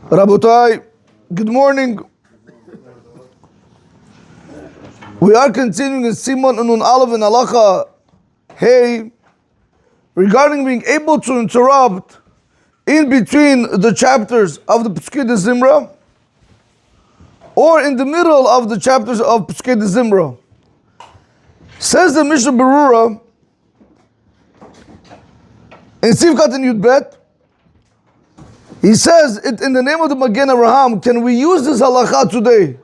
Rabotai, good morning. We are continuing in Simon Nun Aleph and Halacha Hey regarding being able to interrupt in between the chapters of the Peskei de Zimra or in the middle of the chapters of Peskei de Zimra. Says the Mishnah Berurah in Sivkat and Yud Bet, he says it in the name of the Magen Avraham. Can we use this halacha today?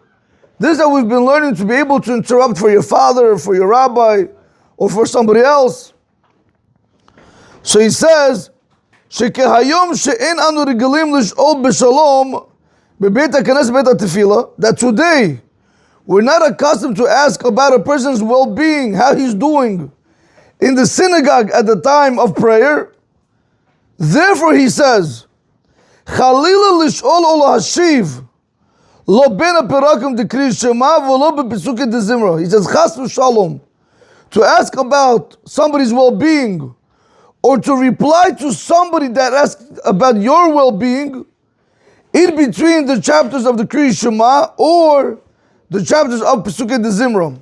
This that we've been learning to be able to interrupt for your father, for your rabbi, or for somebody else. So he says, "Shekehayom she'en anu regalim lish'ol b'shalom bebeit hakenes beit hatefila." That today we're not accustomed to ask about a person's well-being, how he's doing, in the synagogue at the time of prayer. Therefore, he says, "Chalila lish'ol ol hashiv lo ben aperakim dekri shema v'lo bepesukim de zimra." He says, "Chas v'shalom," to ask about somebody's well-being, or to reply to somebody that asks about your well-being, in between the chapters of the Kriya Shema or the chapters of Pesukei de Zimra.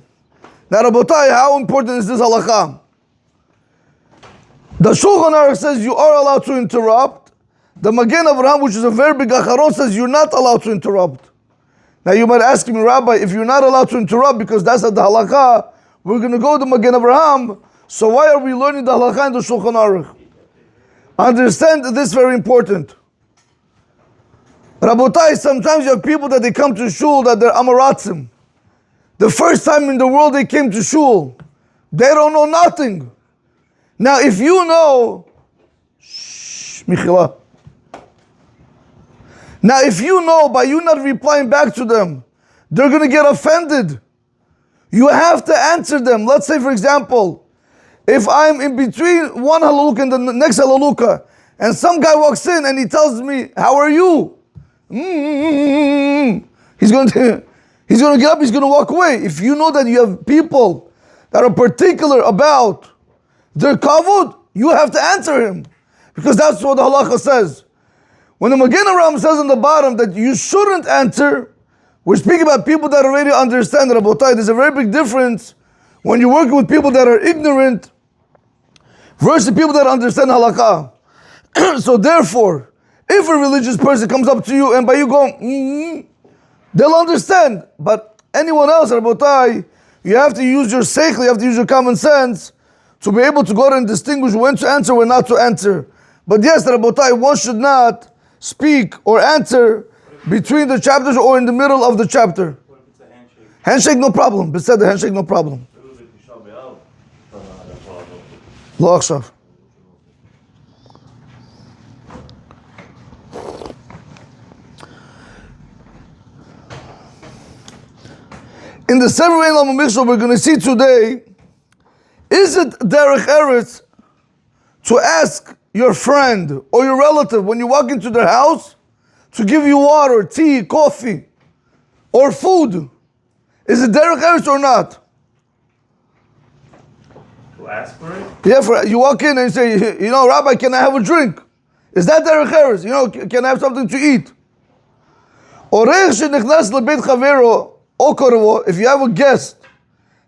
Now, Rabotai, how important is this halakha? The Shulchan Aruch says you are allowed to interrupt. The Magen Avraham, which is a very big acharon, says you're not allowed to interrupt. Now you might ask me, Rabbi, if you're not allowed to interrupt because that's at the halakha, we're going to go to Magen Avraham. So why are we learning the halakha in the Shulchan Aruch? Understand that this is very important. Rabotai, sometimes you have people that they come to shul that they're Amaratzim. The first time in the world they came to shul, they don't know nothing. Now if you know, Michila. Now if you know by you not replying back to them, they're going to get offended. You have to answer them. Let's say, for example, if I'm in between one halakha and the next halakha, and some guy walks in and he tells me, "How are you?" He's going to get up, he's going to walk away. If you know that you have people that are particular about their kavod, you have to answer him. Because that's what the halacha says. When the Magen Avraham says on the bottom that you shouldn't answer, we're speaking about people that already understand that, Rabotai. There's a very big difference when you're working with people that are ignorant versus people that understand halakha. So therefore, if a religious person comes up to you and by you going, they'll understand. But anyone else, Rabotai, you have to use your seichel, you have to use your common sense to be able to go and distinguish when to answer, when not to answer. But yes, Rabotai, one should not speak or answer between the chapters or in the middle of the chapter. What if it's a handshake? Handshake, no problem. Beside the handshake, no problem. Lo achshav. In the Sefer Ein Mishnah we're going to see today, is it derech eretz to ask your friend or your relative when you walk into their house to give you water, tea, coffee, or food? Is it derech eretz or not? To ask for it? Yeah, you walk in and you say, Rabbi, can I have a drink? Is that derech eretz? Can I have something to eat? Orech shenichnas lebeit chavero, if you have a guest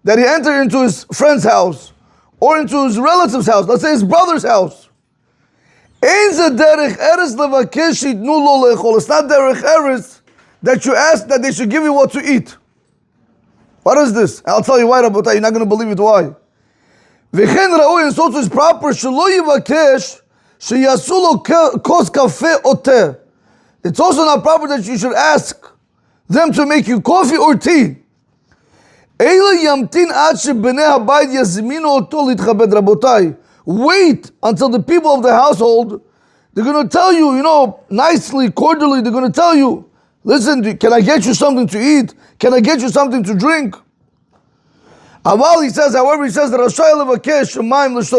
that he entered into his friend's house or into his relative's house, let's say his brother's house, it's not derech eretz that you ask that they should give you what to eat. What is this? I'll tell you why, Rabotai. You're not going to believe it. Why? And so it's proper. It's also not proper that you should ask them to make you coffee or tea. Wait until the people of the household, they're going to tell you, nicely, cordially, they're going to tell you, listen, can I get you something to eat? Can I get you something to drink? However, he says that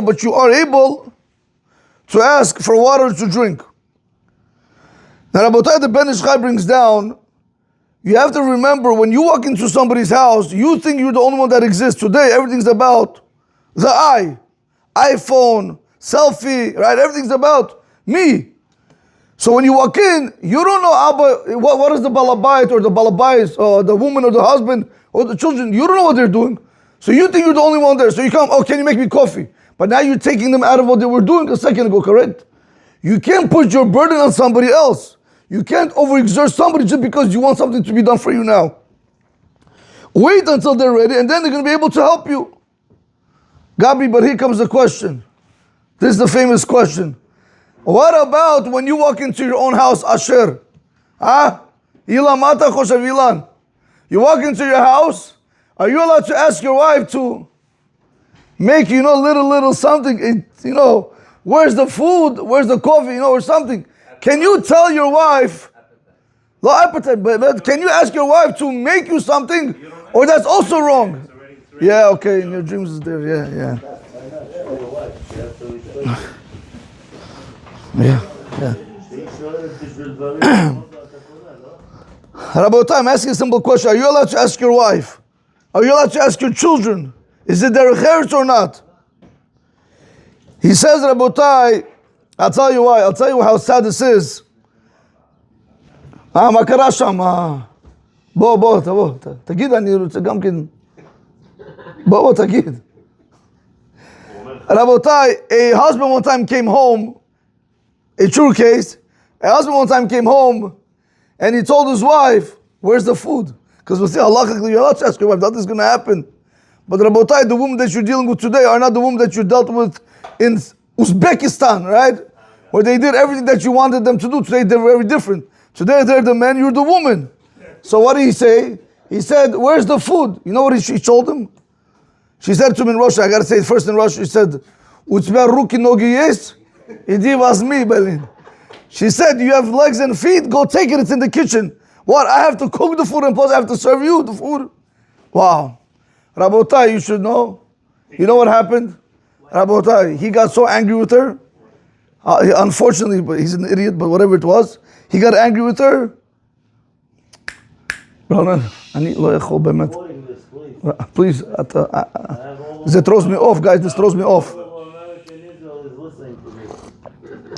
but you are able to ask for water to drink. Now, Rabotai, the Ben Ish Chai brings down, you have to remember, when you walk into somebody's house, you think you're the only one that exists. Today, everything's about the iPhone, selfie, right? Everything's about me. So when you walk in, you don't know Abba, what is the balabait or the balabais, or the woman or the husband or the children. You don't know what they're doing. So you think you're the only one there. So you come, oh, can you make me coffee? But now you're taking them out of what they were doing a second ago, correct? You can't put your burden on somebody else. You can't overexert somebody just because you want something to be done for you now. Wait until they're ready and then they're going to be able to help you. Gabi, but here comes the question. This is the famous question. What about when you walk into your own house, Asher? Ilan mata choshev Ilan. You walk into your house, are you allowed to ask your wife to make, little something, where's the food, where's the coffee, or something? Can you tell your wife, low appetite, but can you ask your wife to make you something? Or that's also wrong? Yeah, okay, in your dreams is there, yeah. Yeah. Rabotai, I'm asking a simple question. Are you allowed to ask your wife? Are you allowed to ask your children? Is it their inheritance or not? He says, Rabotai, I'll tell you why. I'll tell you how sad this is. מה קרה שם? בוא, תגיד, אני רוצה גם כן. בוא, תגיד. Rabotai, a husband one time came home, a true case, a husband one time came home and he told his wife, where's the food? Because we'll see, halachically, you're allowed to ask your wife, nothing's going to happen. But Rabotai, the women that you're dealing with today are not the women that you dealt with in Uzbekistan, right? Where they did everything that you wanted them to do. Today they're very different. Today they're the man, you're the woman. So what did he say? He said, where's the food? You know what she told him? She said to him in Russian, I got to say it first in Russian, she said, У тебя руки ноги есть? Иди возьми, Belin. She said, you have legs and feet, go take it, it's in the kitchen. What, I have to cook the food and plus I have to serve you the food? Wow. Rabotai, you should know. You know what happened? Rabotai, he got so angry with her. Unfortunately, but he's an idiot, but whatever it was, he got angry with her. Please, this throws me off, guys. This throws me off.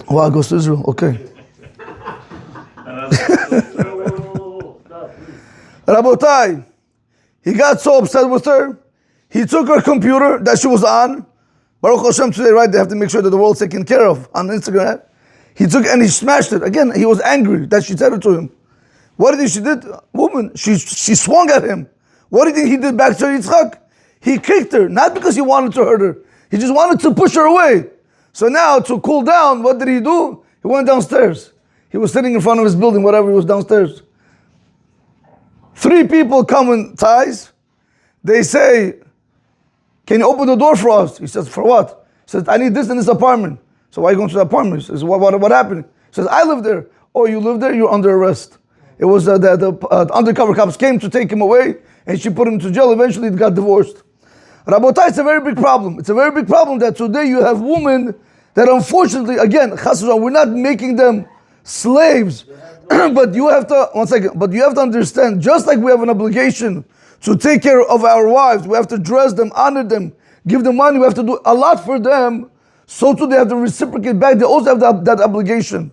Wow, goes to Israel. Okay. Rabotai, he got so upset with her. He took her computer that she was on. Baruch Hashem today, right? They have to make sure that the world's taken care of on Instagram. He took and he smashed it. Again, he was angry that she said it to him. What did she did? Woman, she swung at him. What do you think he did back to Yitzchak? He kicked her, not because he wanted to hurt her. He just wanted to push her away. So now, to cool down, what did he do? He went downstairs. He was sitting in front of his building, whatever, he was downstairs. 3 people come in ties. They say, can you open the door for us? He says, for what? He says, I need this in this apartment. So why are you going to the apartment? He says, what happened? He says, I live there. Oh, you live there? You're under arrest. It was the undercover cops came to take him away, and she put him to jail. Eventually, it got divorced. Rabotai, it's a very big problem. It's a very big problem that today you have women that unfortunately, again, we're not making them slaves, but you have to understand, just like we have an obligation to take care of our wives, we have to dress them, honor them, give them money, we have to do a lot for them, so too they have to reciprocate back. They also have that obligation.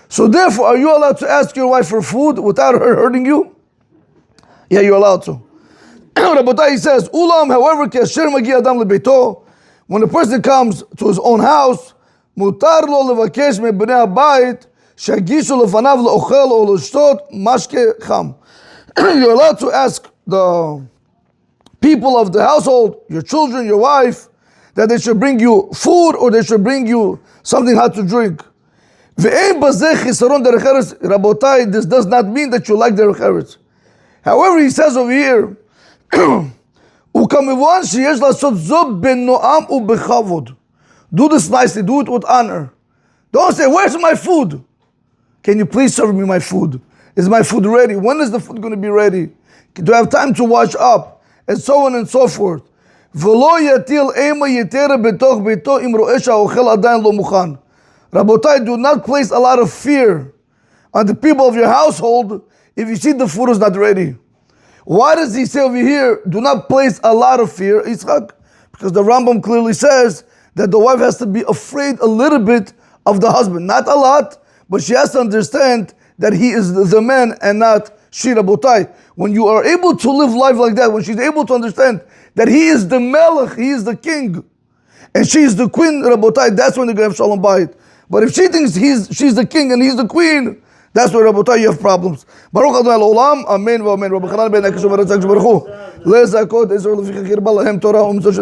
So therefore, are you allowed to ask your wife for food without her hurting you? Yeah, you're allowed to. Rabotai, he says, Ulam, however, kasher magi adam lebeito, when a person comes to his own house, mutar lo levakesh me bnei habayit, shagishu lefanav leochel o leshtot mashke cham. You're allowed to ask the people of the household, your children, your wife, that they should bring you food or they should bring you something hot to drink. Rabotai, this does not mean that you like their eretz. However, he says over here, do this nicely, do it with honor. Don't say, where's my food? Can you please serve me my food? Is my food ready? When is the food going to be ready? Do I have time to wash up? And so on and so forth. Rabotai, do not place a lot of fear on the people of your household if you see the food is not ready. Why does he say over here, do not place a lot of fear, Yitzchak? Because the Rambam clearly says that the wife has to be afraid a little bit of the husband. Not a lot, but she has to understand that he is the man and not she, Rabotai. When you are able to live life like that, when she's able to understand that he is the Melech, he is the king, and she is the queen, Rabotai, that's when they're going to have Shalom Bayit. But if she thinks she's the king and he's the queen, that's where, Rabotai, you have problems. Baruch Adonai L'olam, Amen v'Amen. Rabbi Chanan ben Akish Baruch Hu, Lezakot Ezra Leficha Kirba Lahem Torah Umzot